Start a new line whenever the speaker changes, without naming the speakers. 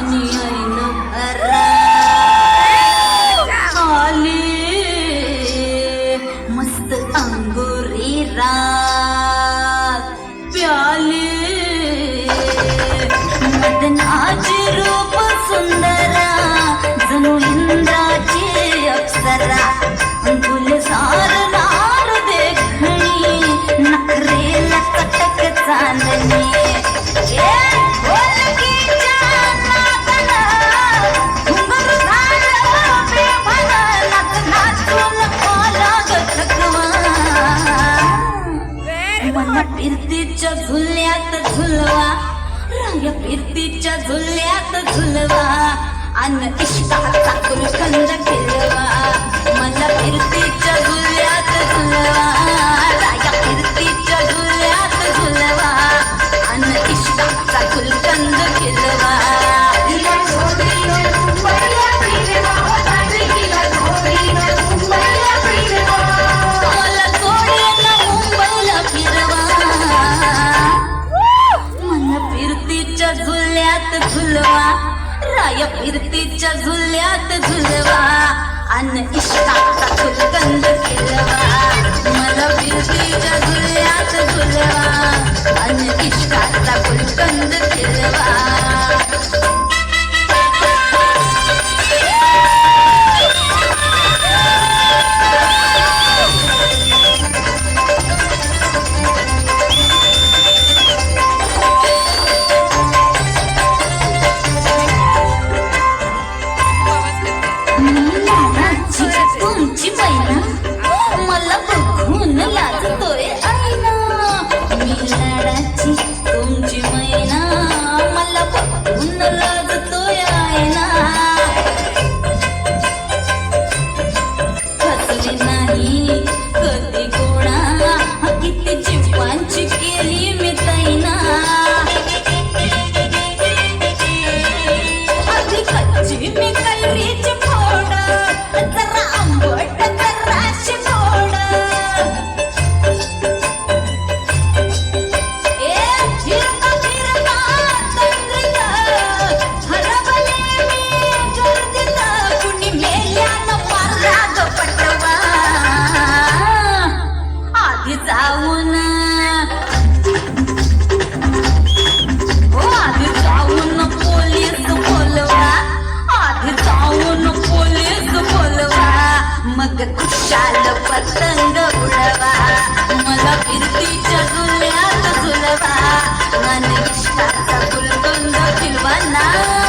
आणि ऐन भरा आली मस्त अंगुरी रात प्याली मदनाची रूप सुंदरा जणू इंद्राची अप्सरा गुलजार नार देखणी नखरेला कटक चांदणी फिरतीच्या झुल्यात झुलवा राया फिरतीच्या झुल्यात झुलवा अन इष्टाचा कुलखंड फिरवा मला फिरतीच्या झुल्यात झुलवा राया फिरतीच्या झुल्यात झुलवा अन इष्टाचा कुलखंड फिरवा झुलवा राय फिरतीच्या झुल्यात झुलवा अन इष्टाचा कुलकंद फिरवा मला फिरतीच्या झुल्यात झुलवा अन इष्टाचा कुलकंद फिरवा तुमची मैना मला बघून लाजतोय आईना मी लाडाची तुमची मैना मला बघून लाजतोय आईना फसले नाही कधी कोणा किती जीवांची केली मी तैना आधी कच्ची मी कैरीची फोड जरा आंबट जराशी गोड फिरता फिरता तंद्रीत हरवले मी गर्दीत कुणी मेल्यानं मारला पटवा आधी जाऊन आधी जाऊन पोलीस बोलवा आधी जाऊन पोलीस बोलवा मग खुशाल पतंग उडवा मला फिरतीच्या झुल्यात झुलवा मन इष्टाचा कुलकंद फिरवा ना